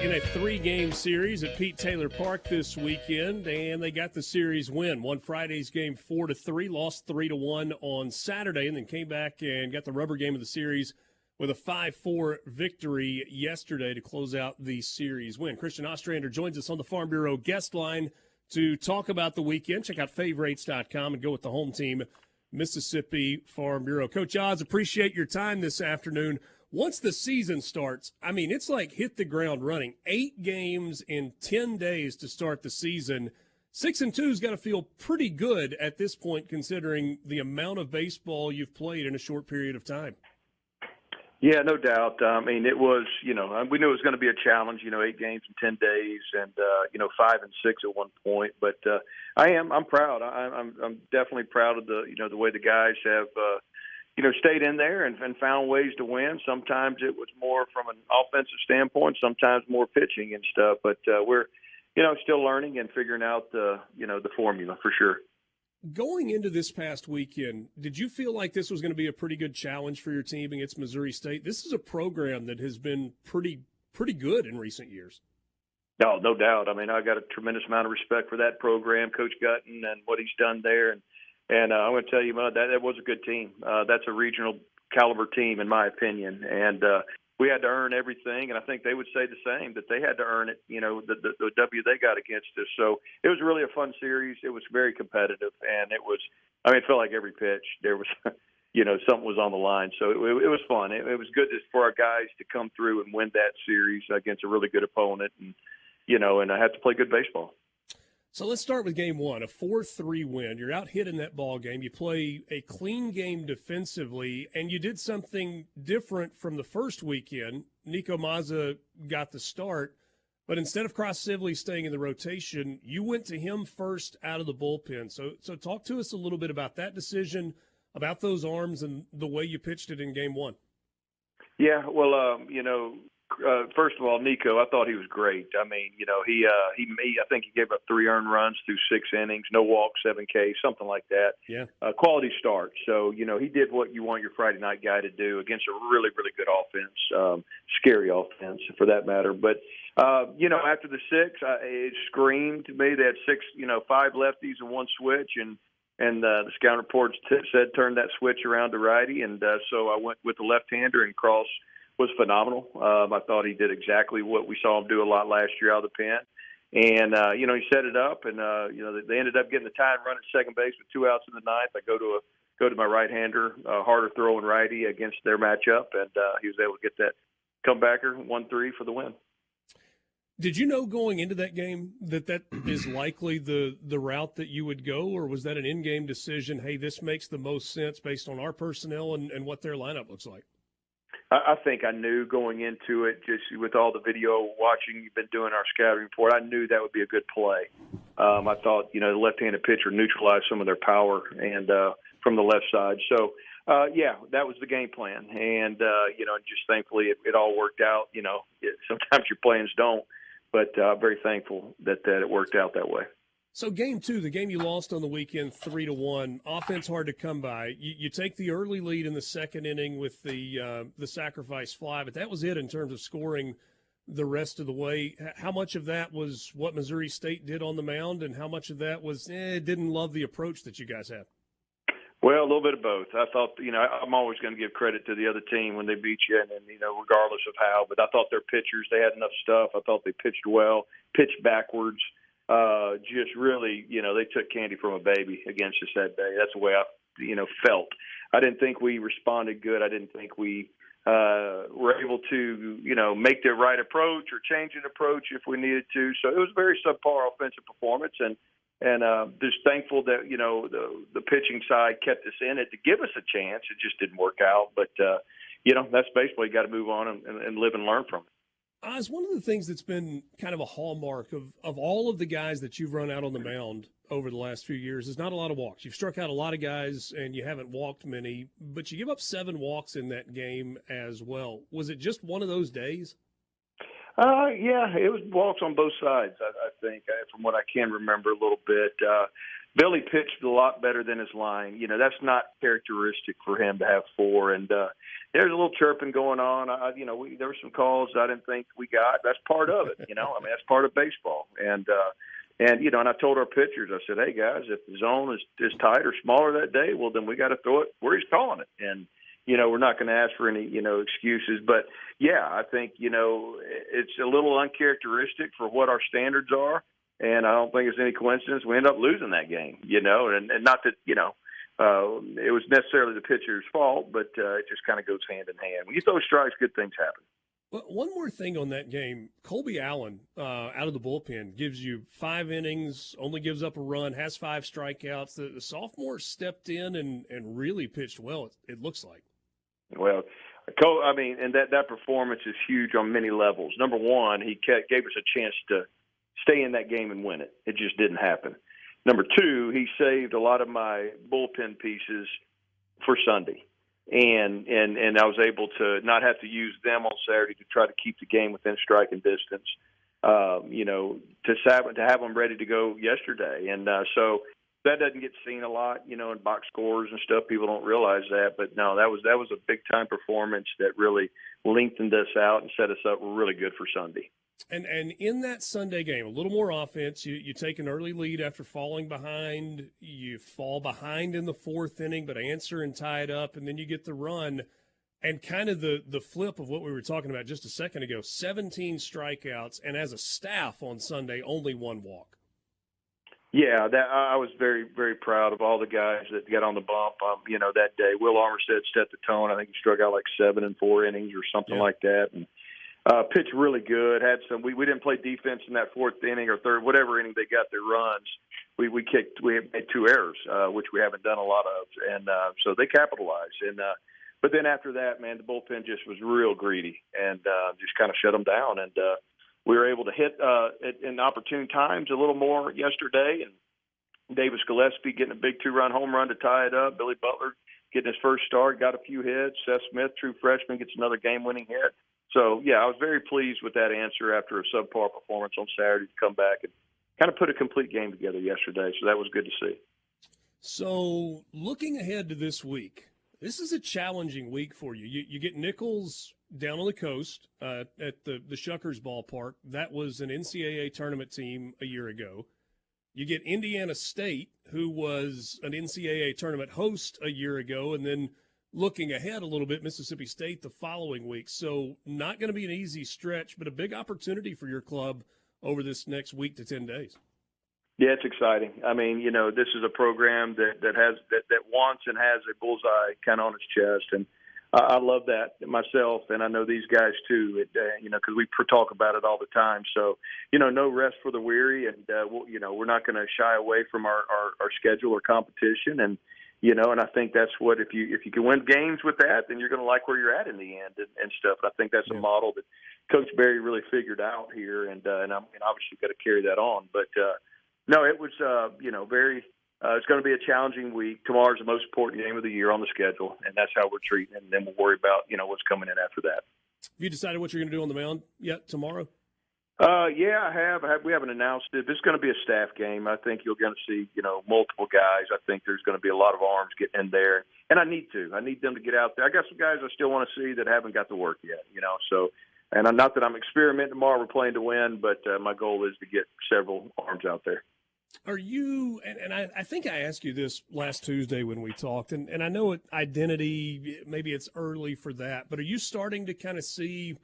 in a 3-game series at Pete Taylor Park this weekend, and they got the series win. Won Friday's game 4-3, lost 3-1 on Saturday, and then came back and got the rubber game of the series with a 5-4 victory yesterday to close out the series win. Christian Ostrander joins us on the Farm Bureau guest line to talk about the weekend. Check out favorites.com and go with the home team, Mississippi Farm Bureau. Coach Oz, appreciate your time this afternoon. Once the season starts, I mean, it's like hit the ground running. 8 games in 10 days to start the season. 6-2's got to feel pretty good at this point, considering the amount of baseball you've played in a short period of time. Yeah, no doubt. I mean, it was, we knew it was going to be a challenge, 8 games in 10 days and, 5-6 at one point. But I'm proud. I'm definitely proud of the way the guys have, stayed in there and found ways to win. Sometimes it was more from an offensive standpoint, sometimes more pitching and stuff. But we're, still learning and figuring out the formula for sure. Going into this past weekend, did you feel like this was going to be a pretty good challenge for your team against Missouri State? This is a program that has been pretty good in recent years. No doubt. I mean, I got a tremendous amount of respect for that program, Coach Gutton, and what he's done there. And I'm going to tell you, that was a good team. That's a regional caliber team, in my opinion. And we had to earn everything, and I think they would say the same, that they had to earn it, the W they got against us. So it was really a fun series. It was very competitive, and it felt like every pitch there was, something was on the line. So it was fun. It was good for our guys to come through and win that series against a really good opponent and I have to play good baseball. So let's start with game 1, a 4-3 win. You're out hitting that ball game. You play a clean game defensively, and you did something different from the first weekend. Nico Mazza got the start, but instead of Cross Sibley staying in the rotation, you went to him first out of the bullpen. So talk to us a little bit about that decision, about those arms, and the way you pitched it in game 1. Yeah, well, first of all, Nico, I thought he was great. I mean, I think he gave up 3 earned runs through 6 innings, no walks, 7 Ks, something like that. Yeah. Quality start. So, he did what you want your Friday night guy to do against a really, really good offense, scary offense for that matter. But, after the 6, it screamed to me. They had 5 lefties and 1 switch, and the scout reports said turn that switch around to righty. And so I went with the left-hander, and Cross was phenomenal. I thought he did exactly what we saw him do a lot last year out of the pen. And, he set it up, and, they ended up getting the tying run at second base with 2 outs in the ninth. I go to my right-hander, harder throwing righty against their matchup, and he was able to get that comebacker 1-3 for the win. Did you know going into that game that is likely the route that you would go, or was that an in-game decision, hey, this makes the most sense based on our personnel and what their lineup looks like? I think I knew going into it, just with all the video watching you've been doing our scouting report, I knew that would be a good play. I thought, the left-handed pitcher neutralized some of their power and from the left side. So, that was the game plan. And, just thankfully it all worked out. Sometimes your plans don't, but I'm very thankful that it worked out that way. So game 2, the game you lost on the weekend, 3-1, offense hard to come by. You take the early lead in the second inning with the sacrifice fly, but that was it in terms of scoring the rest of the way. How much of that was what Missouri State did on the mound, and how much of that was didn't love the approach that you guys had? Well, a little bit of both. I thought, I'm always going to give credit to the other team when they beat you, and regardless of how. But I thought their pitchers, they had enough stuff. I thought they pitched well, pitched backwards. Just really, they took candy from a baby against us that day. That's the way I, felt. I didn't think we responded good. I didn't think we were able to, make the right approach or change an approach if we needed to. So it was a very subpar offensive performance, and just thankful that, the pitching side kept us in it to give us a chance. It just didn't work out. But, that's baseball. You got to move on and live and learn from it. Oz, one of the things that's been kind of a hallmark of all of the guys that you've run out on the mound over the last few years is not a lot of walks. You've struck out a lot of guys, and you haven't walked many, but you give up 7 walks in that game as well. Was it just one of those days? Yeah, it was walks on both sides, I think, from what I can remember a little bit. Billy pitched a lot better than his line. That's not characteristic for him to have 4. And there's a little chirping going on. There were some calls I didn't think we got. That's part of it. That's part of baseball. And I told our pitchers, I said, hey guys, if the zone is tight or smaller that day, well then we got to throw it where he's calling it. And we're not going to ask for any excuses. But yeah, I think it's a little uncharacteristic for what our standards are. And I don't think it's any coincidence we end up losing that game, and not that, it was necessarily the pitcher's fault, but it just kind of goes hand in hand. When you throw strikes, good things happen. Well, one more thing on that game, Colby Allen out of the bullpen gives you 5 innings, only gives up a run, has 5 strikeouts. The sophomore stepped in and really pitched well, it looks like. Well, and that performance is huge on many levels. Number one, he gave us a chance to stay in that game and win it. It just didn't happen. Number two, he saved a lot of my bullpen pieces for Sunday. And I was able to not have to use them on Saturday to try to keep the game within striking distance, to have them ready to go yesterday. And so that doesn't get seen a lot, in box scores and stuff. People don't realize that. But, no, that was a big-time performance that really lengthened us out and set us up really good for Sunday. And in that Sunday game, a little more offense. You take an early lead after falling behind. You fall behind in the 4th inning, but answer and tie it up, and then you get the run. And kind of the flip of what we were talking about just a second ago, 17 strikeouts, and as a staff on Sunday, only 1 walk. Yeah, I was very, very proud of all the guys that got on the bump. That day, Will Armstead set the tone. I think he struck out like 7 in 4 innings or something like that, and pitched really good. Had some. We didn't play defense in that 4th inning or 3rd, whatever inning they got their runs. We made 2 errors, which we haven't done a lot of, and so they capitalized. And but then after that, man, the bullpen just was real greedy and just kind of shut them down. And we were able to hit in opportune times a little more yesterday. And Davis Gillespie getting a big 2-run home run to tie it up. Billy Butler getting his first start, got a few hits. Seth Smith, true freshman, gets another game-winning hit. So, yeah, I was very pleased with that answer after a subpar performance on Saturday to come back and kind of put a complete game together yesterday. So that was good to see. So looking ahead to this week, this is a challenging week for you. You get Nichols down on the coast at the Shuckers ballpark. That was an NCAA tournament team a year ago. You get Indiana State, who was an NCAA tournament host a year ago, and then looking ahead a little bit, Mississippi State the following week. So not going to be an easy stretch, but a big opportunity for your club over this next week to 10 days. Yeah, it's exciting. I mean, this is a program that wants and has a bullseye kind of on its chest, and I love that myself, and I know these guys too. Because we talk about it all the time. So, no rest for the weary, and we're not going to shy away from our schedule or competition, and I think that's what if you can win games with that, then you're going to like where you're at in the end and stuff. And I think that's a model that Coach Berry really figured out here, and I'm obviously got to carry that on. But no, it was very. It's going to be a challenging week. Tomorrow's the most important game of the year on the schedule, and that's how we're treating it. And then we'll worry about what's coming in after that. Have you decided what you're going to do on the mound yet tomorrow? Yeah, I have. We haven't announced it. It's going to be a staff game. I think you're going to see, multiple guys. I think there's going to be a lot of arms getting in there, and I need them to get out there. I got some guys I still want to see that haven't got to work yet, So, and I'm not that I'm experimenting tomorrow. We're playing to win, but my goal is to get several arms out there. Are you, and I think I asked you this last Tuesday when we talked, and I know identity, maybe it's early for that, but are you starting to kind of see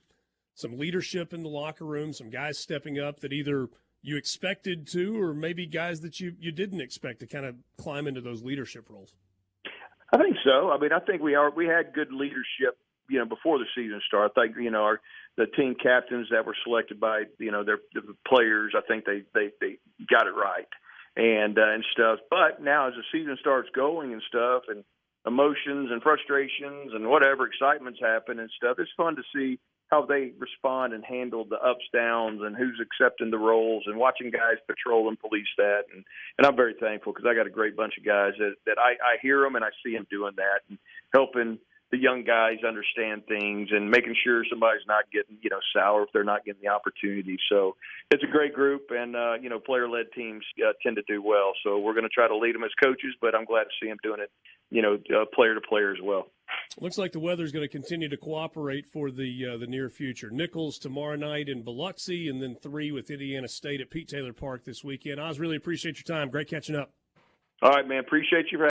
some leadership in the locker room, some guys stepping up that either you expected to or maybe guys that you didn't expect to kind of climb into those leadership roles? I think so. I mean, I think we had good leadership, before the season started. I think, the team captains that were selected by, their players, I think they got it right and stuff. But now as the season starts going and stuff and emotions and frustrations and whatever excitements happen and stuff, it's fun to see how they respond and handle the ups, downs, and who's accepting the roles and watching guys patrol and police that. And I'm very thankful because I got a great bunch of guys that I hear them and I see them doing that and helping the young guys understand things and making sure somebody's not getting, sour if they're not getting the opportunity. So it's a great group, and, player-led teams tend to do well. So we're going to try to lead them as coaches, but I'm glad to see them doing it, player to player as well. Looks like the weather's going to continue to cooperate for the near future. Nichols tomorrow night in Biloxi, and then 3 with Indiana State at Pete Taylor Park this weekend. Oz, really appreciate your time. Great catching up. All right, man. Appreciate you for